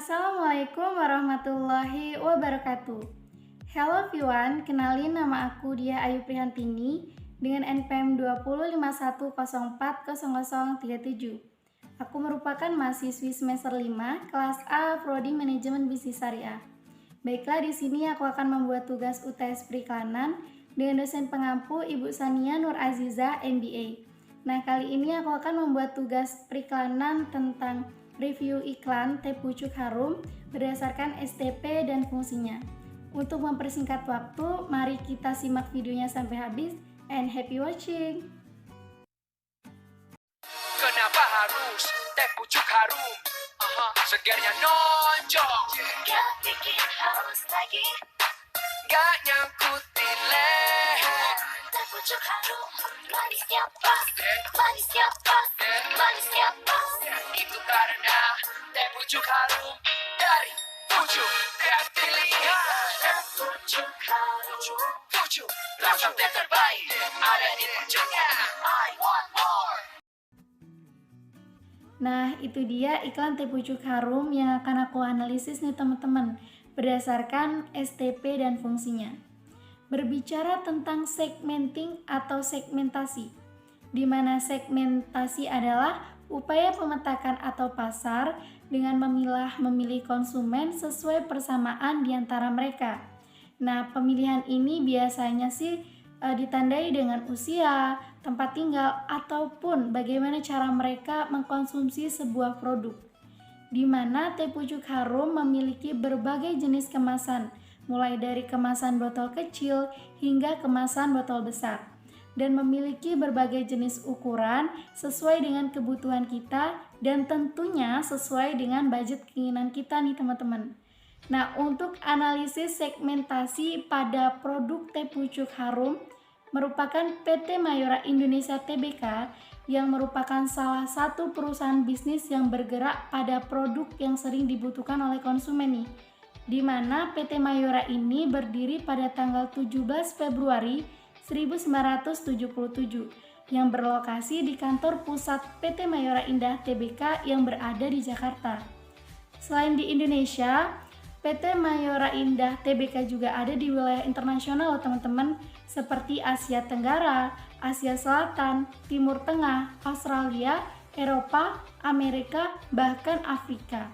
Assalamualaikum warahmatullahi wabarakatuh. Hello everyone, kenalin nama aku Dia Ayu Prihantini dengan NPM 2051040037. Aku merupakan mahasiswi semester 5 kelas A Prodi Manajemen Bisnis Syariah. Baiklah, di sini aku akan membuat tugas UTS Periklanan dengan dosen pengampu Ibu Sania Nur Aziza MBA. Nah, kali ini aku akan membuat tugas periklanan tentang review iklan teh pucuk harum berdasarkan STP dan fungsinya. Untuk mempersingkat waktu, mari kita simak videonya sampai habis and happy watching. Kenapa harus teh pucuk harum? Segernya nonjol, Gak bikin haus lagi. gak nyangkut di leher. Teh pucuk harum, manisnya pas, manisnya pas, manisnya pas. Itu karena teh pucuk harum dari pucuk yang pilihan. Teh pucuk harum, Pucuk, rasa teh terbaik ada di pucuknya. I want more. Nah, itu dia iklan teh pucuk harum yang akan aku analisis nih teman-teman berdasarkan STP dan fungsinya. Berbicara tentang segmenting atau segmentasi, di mana segmentasi adalah upaya pemetakan atau pasar dengan memilih konsumen sesuai persamaan di antara mereka. Nah, pemilihan ini biasanya sih ditandai dengan usia, tempat tinggal, ataupun bagaimana cara mereka mengkonsumsi sebuah produk. Di mana teh pucuk harum memiliki berbagai jenis kemasan, mulai dari kemasan botol kecil hingga kemasan botol besar, dan memiliki berbagai jenis ukuran sesuai dengan kebutuhan kita dan tentunya sesuai dengan budget keinginan kita nih teman-teman. Nah, untuk analisis segmentasi pada produk teh pucuk harum merupakan PT Mayora Indonesia Tbk yang merupakan salah satu perusahaan bisnis yang bergerak pada produk yang sering dibutuhkan oleh konsumen nih. Di mana PT Mayora ini berdiri pada tanggal 17 Februari 1977 yang berlokasi di kantor pusat PT Mayora Indah Tbk yang berada di Jakarta. Selain di Indonesia, PT Mayora Indah Tbk juga ada di wilayah internasional teman-teman, seperti Asia Tenggara, Asia Selatan, Timur Tengah, Australia, Eropa, Amerika, bahkan Afrika.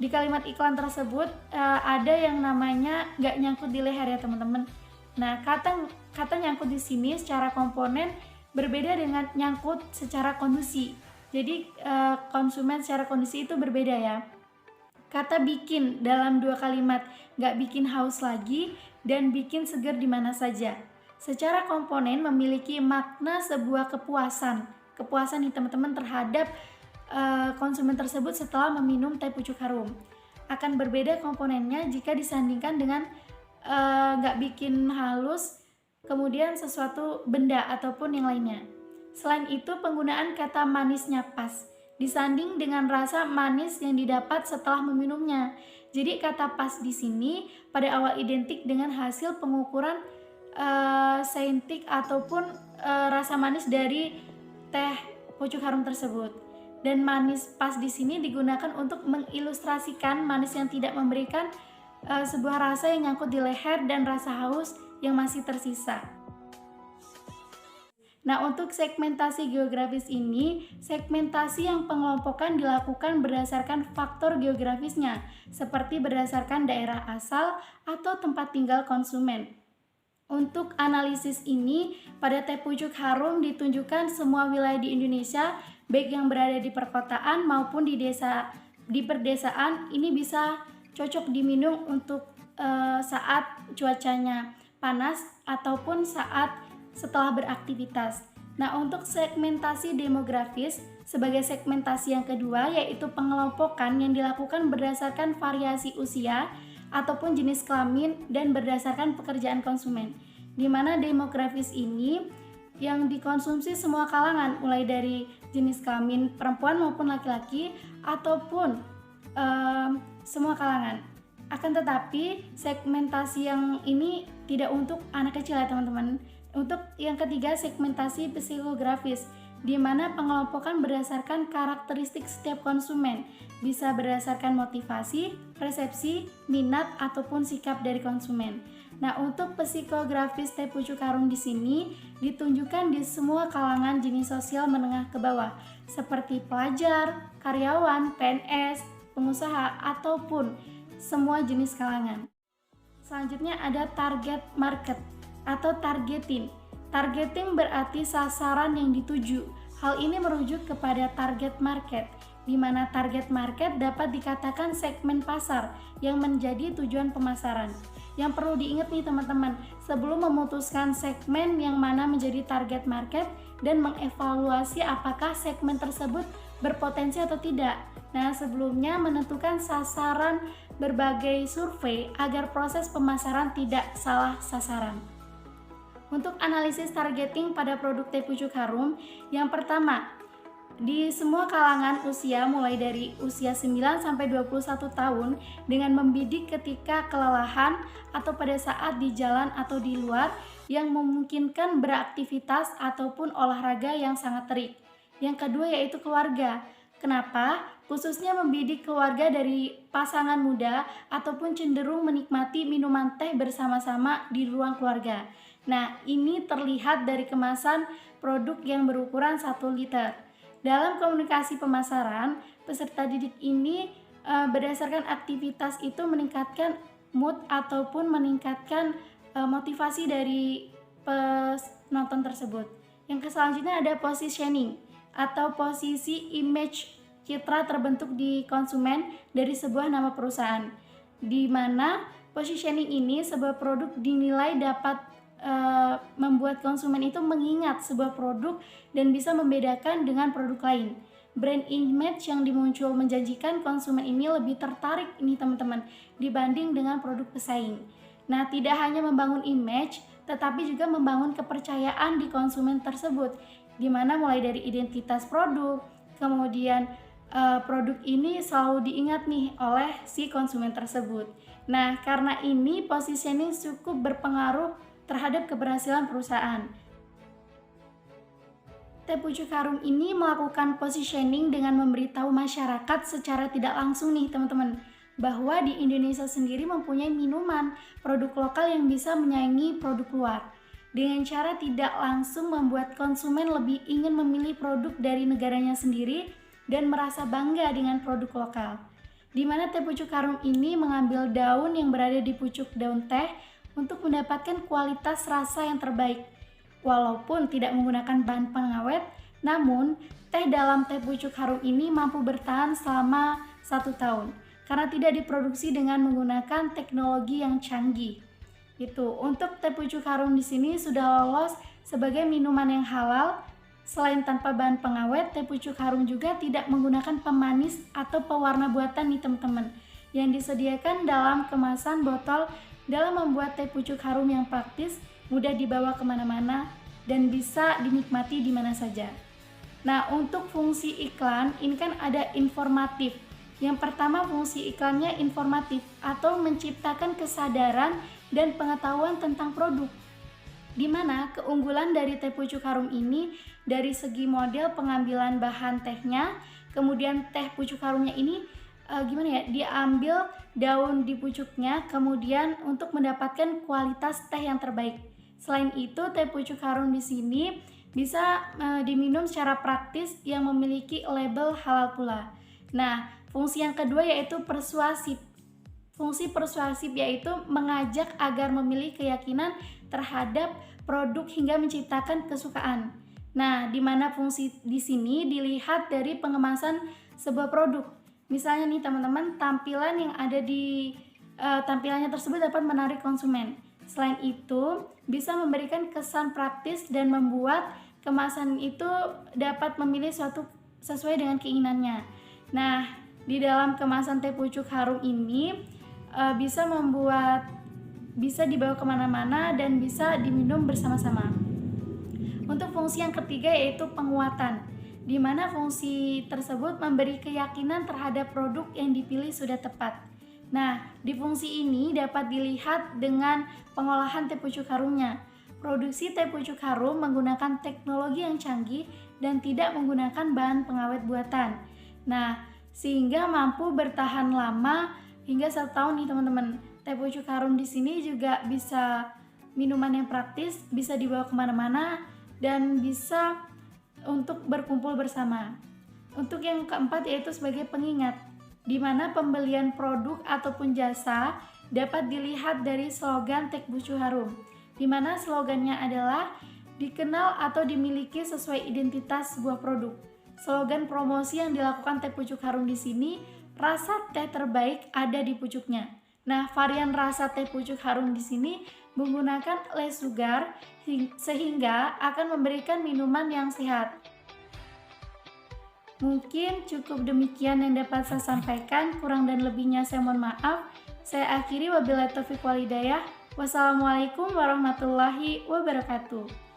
Di kalimat iklan tersebut ada yang namanya nggak nyangkut di leher ya teman-teman. Nah, kata nyangkut di sini secara komponen berbeda dengan nyangkut secara kondisi. Jadi konsumen secara kondisi itu berbeda ya. Kata bikin dalam dua kalimat, nggak bikin haus lagi dan bikin seger di mana saja. Secara komponen memiliki makna sebuah kepuasan nih teman-teman terhadap konsumen tersebut setelah meminum teh pucuk harum. Akan berbeda komponennya jika disandingkan dengan nggak bikin halus, kemudian sesuatu benda ataupun yang lainnya. Selain itu, penggunaan kata manisnya pas disanding dengan rasa manis yang didapat setelah meminumnya. Jadi kata pas di sini pada awal identik dengan hasil pengukuran saintik ataupun rasa manis dari teh pucuk harum tersebut. Dan manis pas di sini digunakan untuk mengilustrasikan manis yang tidak memberikan sebuah rasa yang nyangkut di leher dan rasa haus yang masih tersisa. Nah, untuk segmentasi geografis ini, segmentasi yang pengelompokan dilakukan berdasarkan faktor geografisnya, seperti berdasarkan daerah asal atau tempat tinggal konsumen. Untuk analisis ini, pada teh pucuk harum ditunjukkan semua wilayah di Indonesia, baik yang berada di perkotaan maupun di perdesaan, ini bisa cocok diminum untuk saat cuacanya panas ataupun saat setelah beraktivitas. Nah, untuk segmentasi demografis sebagai segmentasi yang kedua, yaitu pengelompokan yang dilakukan berdasarkan variasi usia ataupun jenis kelamin dan berdasarkan pekerjaan konsumen, di mana demografis ini yang dikonsumsi semua kalangan, mulai dari jenis kelamin perempuan maupun laki-laki ataupun semua kalangan. Akan tetapi segmentasi yang ini tidak untuk anak kecil ya teman-teman. Untuk yang ketiga, segmentasi psikografis, di mana pengelompokan berdasarkan karakteristik setiap konsumen, bisa berdasarkan motivasi, persepsi, minat, ataupun sikap dari konsumen. Nah, untuk psikografis teh pucuk harum di sini ditunjukkan di semua kalangan jenis sosial menengah ke bawah, seperti pelajar, karyawan, PNS, pengusaha, ataupun semua jenis kalangan. Selanjutnya ada target market atau targeting. Targeting berarti sasaran yang dituju. Hal ini merujuk kepada target market, di mana target market dapat dikatakan segmen pasar yang menjadi tujuan pemasaran. Yang perlu diingat nih teman-teman, sebelum memutuskan segmen yang mana menjadi target market dan mengevaluasi apakah segmen tersebut berpotensi atau tidak. Nah, sebelumnya menentukan sasaran berbagai survei agar proses pemasaran tidak salah sasaran. Untuk analisis targeting pada produk teh pucuk harum, yang pertama, di semua kalangan usia mulai dari usia 9 sampai 21 tahun dengan membidik ketika kelelahan atau pada saat di jalan atau di luar yang memungkinkan beraktivitas ataupun olahraga yang sangat terik. Yang kedua yaitu keluarga. Kenapa? Khususnya membidik keluarga dari pasangan muda ataupun cenderung menikmati minuman teh bersama-sama di ruang keluarga. Nah, ini terlihat dari kemasan produk yang berukuran 1 liter. Dalam komunikasi pemasaran, peserta didik ini berdasarkan aktivitas itu meningkatkan mood ataupun meningkatkan motivasi dari penonton tersebut. Yang selanjutnya ada positioning atau posisi image citra terbentuk di konsumen dari sebuah nama perusahaan, di mana positioning ini sebuah produk dinilai dapat membuat konsumen itu mengingat sebuah produk dan bisa membedakan dengan produk lain. Brand image yang dimuncul menjanjikan konsumen ini lebih tertarik ini teman-teman dibanding dengan produk pesaing. Nah, tidak hanya membangun image, tetapi juga membangun kepercayaan di konsumen tersebut, di mana mulai dari identitas produk, kemudian produk ini selalu diingat nih oleh si konsumen tersebut. Nah, karena ini positioning cukup berpengaruh terhadap keberhasilan perusahaan. Teh pucuk harum ini melakukan positioning dengan memberitahu masyarakat secara tidak langsung nih teman-teman, bahwa di Indonesia sendiri mempunyai minuman produk lokal yang bisa menyaingi produk luar. Dengan cara tidak langsung membuat konsumen lebih ingin memilih produk dari negaranya sendiri dan merasa bangga dengan produk lokal. Di mana teh pucuk harum ini mengambil daun yang berada di pucuk daun teh untuk mendapatkan kualitas rasa yang terbaik. Walaupun tidak menggunakan bahan pengawet, namun teh dalam teh pucuk harum ini mampu bertahan selama 1 tahun karena tidak diproduksi dengan menggunakan teknologi yang canggih. Itu untuk teh pucuk harum di sini sudah lolos sebagai minuman yang halal. Selain tanpa bahan pengawet, teh pucuk harum juga tidak menggunakan pemanis atau pewarna buatan nih teman-teman, yang disediakan dalam kemasan botol dalam membuat teh pucuk harum yang praktis, mudah dibawa kemana-mana, dan bisa dinikmati di mana saja. Nah, untuk fungsi iklan, ini kan ada informatif. Yang pertama, fungsi iklannya informatif atau menciptakan kesadaran dan pengetahuan tentang produk. Di mana keunggulan dari teh pucuk harum ini dari segi model pengambilan bahan tehnya, kemudian teh pucuk harumnya ini diambil daun di pucuknya, kemudian untuk mendapatkan kualitas teh yang terbaik. Selain itu, teh pucuk harum di sini bisa diminum secara praktis yang memiliki label halal pula. Nah, fungsi yang kedua yaitu persuasif. Fungsi persuasif yaitu mengajak agar memilih keyakinan terhadap produk hingga menciptakan kesukaan. Nah, di mana fungsi di sini dilihat dari pengemasan sebuah produk. Misalnya nih teman-teman, tampilan yang ada di tampilannya tersebut dapat menarik konsumen. Selain itu, bisa memberikan kesan praktis dan membuat kemasan itu dapat memilih suatu sesuai dengan keinginannya. Nah, di dalam kemasan teh pucuk harum ini bisa dibawa kemana-mana dan bisa diminum bersama-sama. Untuk fungsi yang ketiga yaitu penguatan, di mana fungsi tersebut memberi keyakinan terhadap produk yang dipilih sudah tepat. Nah, di fungsi ini dapat dilihat dengan pengolahan teh pucuk harumnya. Produksi teh pucuk harum menggunakan teknologi yang canggih dan tidak menggunakan bahan pengawet buatan. Nah, sehingga mampu bertahan lama hingga 1 tahun nih teman-teman. Teh pucuk harum di sini juga bisa minuman yang praktis, bisa dibawa kemana-mana, dan bisa untuk berkumpul bersama. Untuk yang keempat yaitu sebagai pengingat, di mana pembelian produk ataupun jasa dapat dilihat dari slogan teh pucuk harum, di mana slogannya adalah dikenal atau dimiliki sesuai identitas sebuah produk. Slogan promosi yang dilakukan teh pucuk harum di sini, rasa teh terbaik ada di pucuknya. Nah, varian rasa teh pucuk harum di sini menggunakan less sugar sehingga akan memberikan minuman yang sehat. Mungkin cukup demikian yang dapat saya sampaikan, kurang dan lebihnya saya mohon maaf. Saya akhiri, wabillahi taufiq wal hidayah. Wassalamualaikum warahmatullahi wabarakatuh.